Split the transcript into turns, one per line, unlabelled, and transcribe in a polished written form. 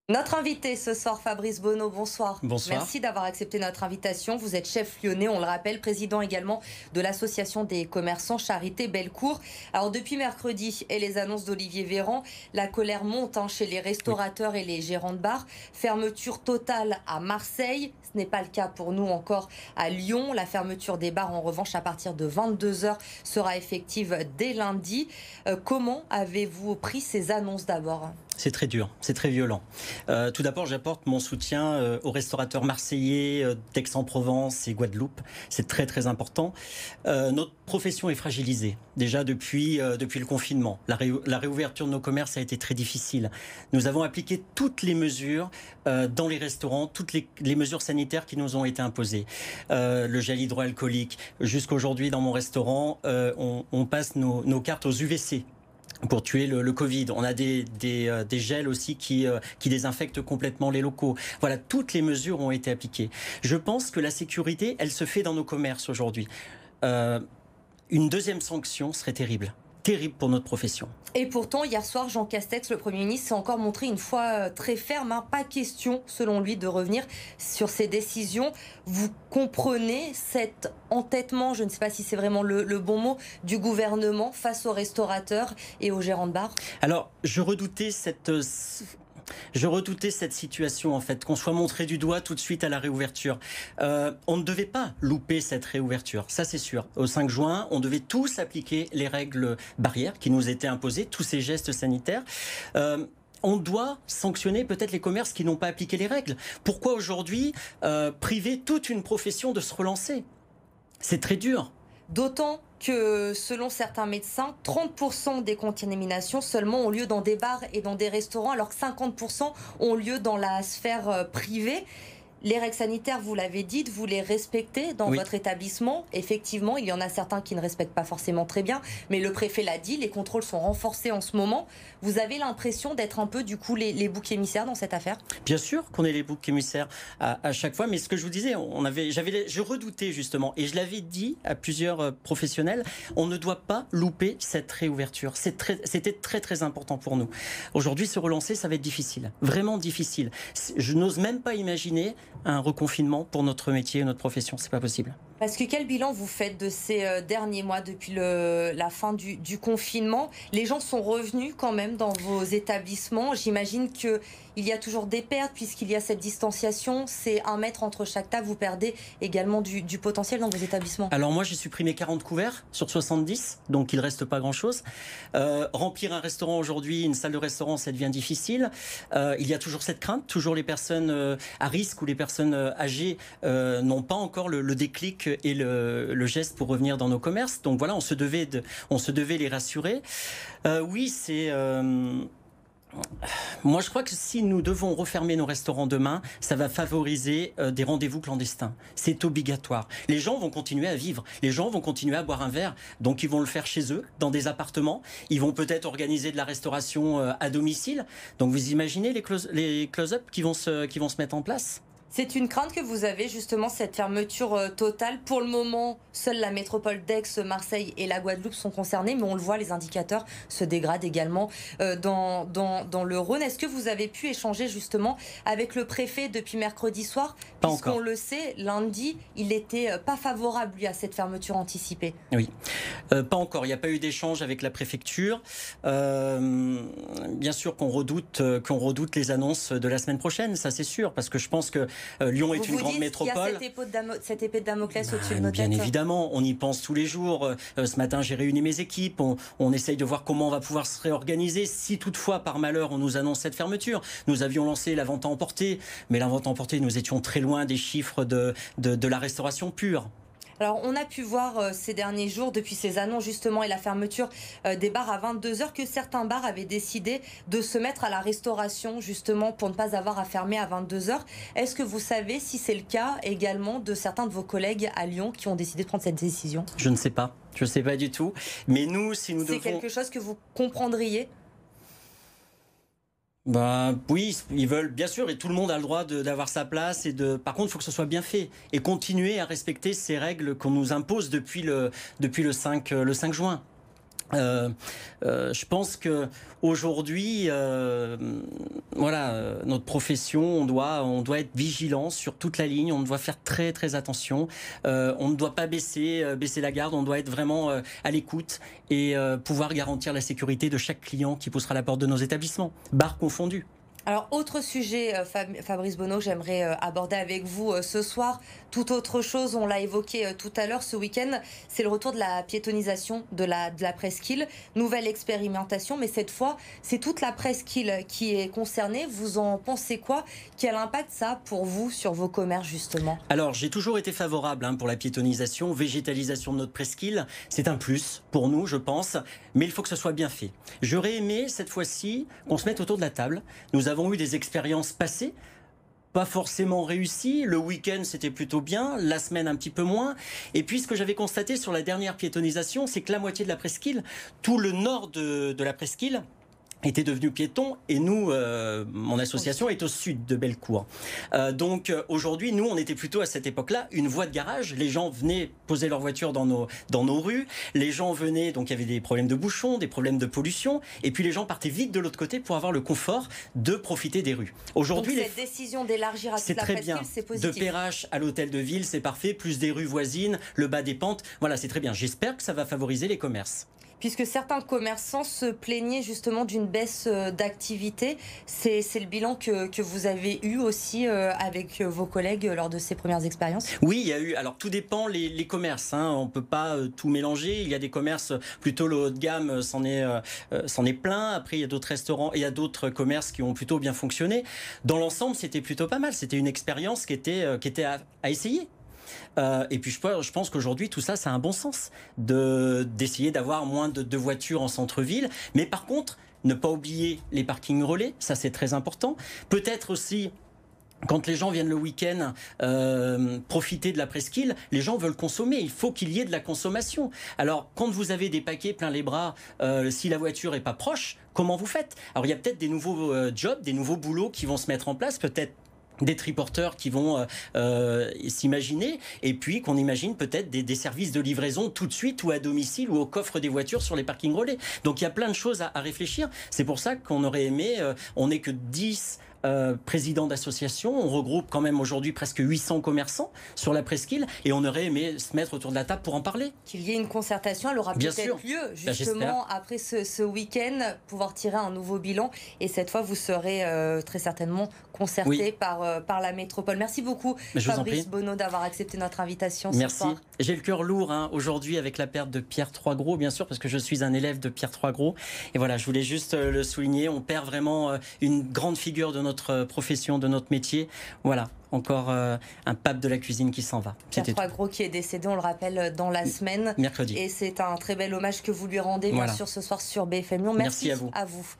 Notre invité ce soir, Fabrice Bonneau, bonsoir.
Bonsoir.
Merci d'avoir accepté notre invitation. Vous êtes chef lyonnais, on le rappelle, président également de l'association des commerçants Charité Bellecour. Alors depuis mercredi et les annonces d'Olivier Véran, la colère monte chez les restaurateurs et les gérants de bars. Fermeture totale à Marseille, ce n'est pas le cas pour nous encore à Lyon. La fermeture des bars en revanche à partir de 22 h sera effective dès lundi. Comment avez-vous pris ces annonces d'abord ?
C'est très dur, c'est très violent. Tout d'abord, j'apporte mon soutien aux restaurateurs marseillais d'Aix-en-Provence et Guadeloupe. C'est très très important. Notre profession est fragilisée déjà depuis le confinement. La réouverture de nos commerces a été très difficile. Nous avons appliqué toutes les mesures dans les restaurants, toutes les mesures sanitaires qui nous ont été imposées. Le gel hydroalcoolique. Jusqu'aujourd'hui, dans mon restaurant, on passe nos cartes aux UVC. Pour tuer le Covid. On a des gels aussi qui désinfectent complètement les locaux. Voilà, toutes les mesures ont été appliquées. Je pense que la sécurité, elle se fait dans nos commerces aujourd'hui. Une deuxième sanction serait terrible. Terrible pour notre profession.
Et pourtant, hier soir, Jean Castex, le Premier ministre, s'est encore montré une fois très ferme. Pas question, selon lui, de revenir sur ses décisions. Vous comprenez cet entêtement, je ne sais pas si c'est vraiment le bon mot, du gouvernement face aux restaurateurs et aux gérants de bars ?
Alors, je redoutais cette situation, en fait, qu'on soit montré du doigt tout de suite à la réouverture. On ne devait pas louper cette réouverture, ça c'est sûr. Au 5 juin, on devait tous appliquer les règles barrières qui nous étaient imposées, tous ces gestes sanitaires. On doit sanctionner peut-être les commerces qui n'ont pas appliqué les règles. Pourquoi aujourd'hui priver toute une profession de se relancer ? C'est très dur.
D'autant que, selon certains médecins, 30% des contaminations seulement ont lieu dans des bars et dans des restaurants, alors que 50% ont lieu dans la sphère privée. Les règles sanitaires, vous l'avez dit, vous les respectez dans votre établissement. Effectivement, il y en a certains qui ne respectent pas forcément très bien, mais le préfet l'a dit, les contrôles sont renforcés en ce moment. Vous avez l'impression d'être un peu, du coup, les boucs émissaires dans cette affaire ?
Bien sûr qu'on est les boucs émissaires à chaque fois, mais ce que je vous disais, je redoutais justement, et je l'avais dit à plusieurs professionnels, on ne doit pas louper cette réouverture. C'était très très important pour nous. Aujourd'hui, se relancer, ça va être difficile, vraiment difficile. Je n'ose même pas imaginer un reconfinement pour notre métier et notre profession, c'est pas possible.
Parce que quel bilan vous faites de ces derniers mois depuis la fin du confinement ? Les gens sont revenus quand même dans vos établissements. J'imagine qu'il y a toujours des pertes puisqu'il y a cette distanciation. C'est 1 mètre entre chaque table. Vous perdez également du potentiel dans vos établissements.
Alors moi j'ai supprimé 40 couverts sur 70, donc il ne reste pas grand-chose. Remplir un restaurant aujourd'hui, une salle de restaurant, ça devient difficile. Il y a toujours cette crainte, toujours les personnes à risque ou les personnes âgées n'ont pas encore le déclic et le geste pour revenir dans nos commerces. Donc voilà, on se devait les rassurer. Oui, c'est... Moi, je crois que si nous devons refermer nos restaurants demain, ça va favoriser des rendez-vous clandestins. C'est obligatoire. Les gens vont continuer à vivre. Les gens vont continuer à boire un verre. Donc, ils vont le faire chez eux, dans des appartements. Ils vont peut-être organiser de la restauration à domicile. Donc, vous imaginez les close-up qui vont se mettre en place ?
C'est une crainte que vous avez, justement, cette fermeture totale. Pour le moment, seule la métropole d'Aix, Marseille et la Guadeloupe sont concernées, mais on le voit, les indicateurs se dégradent également dans le Rhône. Est-ce que vous avez pu échanger justement avec le préfet depuis mercredi soir ?
Pas encore.
Puisqu'on le sait, lundi, il n'était pas favorable, lui, à cette fermeture anticipée.
Oui, pas encore. Il n'y a pas eu d'échange avec la préfecture. Bien sûr qu'on redoute les annonces de la semaine prochaine, ça c'est sûr, parce que je pense que Lyon est une grande métropole.
Il y a cette épée de Damoclès au-dessus de nos têtes.
Bien évidemment, on y pense tous les jours. Ce matin, j'ai réuni mes équipes. On essaye de voir comment on va pouvoir se réorganiser. Si toutefois, par malheur, on nous annonce cette fermeture. Nous avions lancé la vente à emporter, mais la vente à emporter, nous étions très loin des chiffres de la restauration pure.
Alors, on a pu voir ces derniers jours, depuis ces annonces justement et la fermeture des bars à 22 h, que certains bars avaient décidé de se mettre à la restauration justement pour ne pas avoir à fermer à 22 h. Est-ce que vous savez si c'est le cas également de certains de vos collègues à Lyon qui ont décidé de prendre cette décision ?
Je ne sais pas. Je ne sais pas du tout. Mais nous, si nous devons...
C'est quelque chose que vous comprendriez ?
Oui, ils veulent, bien sûr, et tout le monde a le droit d'avoir sa place. Par contre, il faut que ce soit bien fait et continuer à respecter ces règles qu'on nous impose depuis le 5 juin. Je pense que aujourd'hui, voilà, notre profession, on doit être vigilant sur toute la ligne. On doit faire très très attention. On ne doit pas baisser la garde. On doit être vraiment à l'écoute et pouvoir garantir la sécurité de chaque client qui poussera la porte de nos établissements, bar confondus.
Alors, autre sujet, Fabrice Bonneau, j'aimerais aborder avec vous ce soir. Tout autre chose, on l'a évoqué tout à l'heure ce week-end, c'est le retour de la piétonisation de la presqu'île. Nouvelle expérimentation, mais cette fois, c'est toute la presqu'île qui est concernée. Vous en pensez quoi? Quel impact ça a pour vous sur vos commerces, justement?
Alors, j'ai toujours été favorable pour la piétonisation, végétalisation de notre presqu'île. C'est un plus pour nous, je pense, mais il faut que ce soit bien fait. J'aurais aimé, cette fois-ci, qu'on se mette autour de la table. Nous avons eu des expériences passées, pas forcément réussies. Le week-end, c'était plutôt bien. La semaine, un petit peu moins. Et puis, ce que j'avais constaté sur la dernière piétonisation, c'est que la moitié de la presqu'île, tout le nord de la presqu'île, était devenu piéton et nous, mon association est au sud de Bellecour. Donc aujourd'hui, nous, on était plutôt à cette époque-là une voie de garage. Les gens venaient poser leur voiture dans nos rues. Les gens venaient, donc il y avait des problèmes de bouchons, des problèmes de pollution. Et puis les gens partaient vite de l'autre côté pour avoir le confort de profiter des rues. Aujourd'hui,
cette décision d'élargir à toute la presqu'île, c'est positif.
De Perrache à l'hôtel de ville, c'est parfait. Plus des rues voisines, le bas des pentes. Voilà, c'est très bien. J'espère que ça va favoriser les commerces.
Puisque certains commerçants se plaignaient justement d'une baisse d'activité. C'est le bilan que vous avez eu aussi avec vos collègues lors de ces premières expériences?
Oui, il y a eu, alors tout dépend les commerces, on ne peut pas tout mélanger. Il y a des commerces, plutôt le haut de gamme s'en est plein. Après, il y a d'autres restaurants et il y a d'autres commerces qui ont plutôt bien fonctionné. Dans l'ensemble, c'était plutôt pas mal. C'était une expérience qui était à essayer. Et puis je pense qu'aujourd'hui tout ça, ça a un bon sens d'essayer d'avoir moins de voitures en centre-ville, mais par contre ne pas oublier les parkings relais, ça c'est très important. Peut-être aussi quand les gens viennent le week-end profiter de la presqu'île, les gens veulent consommer. Il faut qu'il y ait de la consommation. Alors, quand vous avez des paquets plein les bras, si la voiture n'est pas proche, comment vous faites? Alors, il y a peut-être des nouveaux jobs, des nouveaux boulots qui vont se mettre en place, peut-être des triporteurs qui vont s'imaginer, et puis qu'on imagine peut-être des services de livraison tout de suite ou à domicile ou au coffre des voitures sur les parkings relais. Donc il y a plein de choses à réfléchir. C'est pour ça qu'on aurait aimé, on n'est que 10 présidents d'associations, on regroupe quand même aujourd'hui presque 800 commerçants sur la presqu'île et on aurait aimé se mettre autour de la table pour en parler.
Qu'il y ait une concertation, elle aura peut-être lieu justement après ce week-end, pouvoir tirer un nouveau bilan et cette fois vous serez très certainement concerté par la métropole. Merci beaucoup Fabrice Bonneau d'avoir accepté notre invitation ce soir.
Merci. J'ai le cœur lourd aujourd'hui avec la perte de Pierre Troisgros, bien sûr, parce que je suis un élève de Pierre Troisgros. Et voilà, je voulais juste le souligner, on perd vraiment une grande figure de notre profession, de notre métier. Voilà, encore un pape de la cuisine qui s'en va.
Pierre Troisgros qui est décédé, on le rappelle, dans la semaine.
Mercredi.
Et c'est un très bel hommage que vous lui rendez, bien sûr, ce soir sur BFM Lyon. Merci à vous.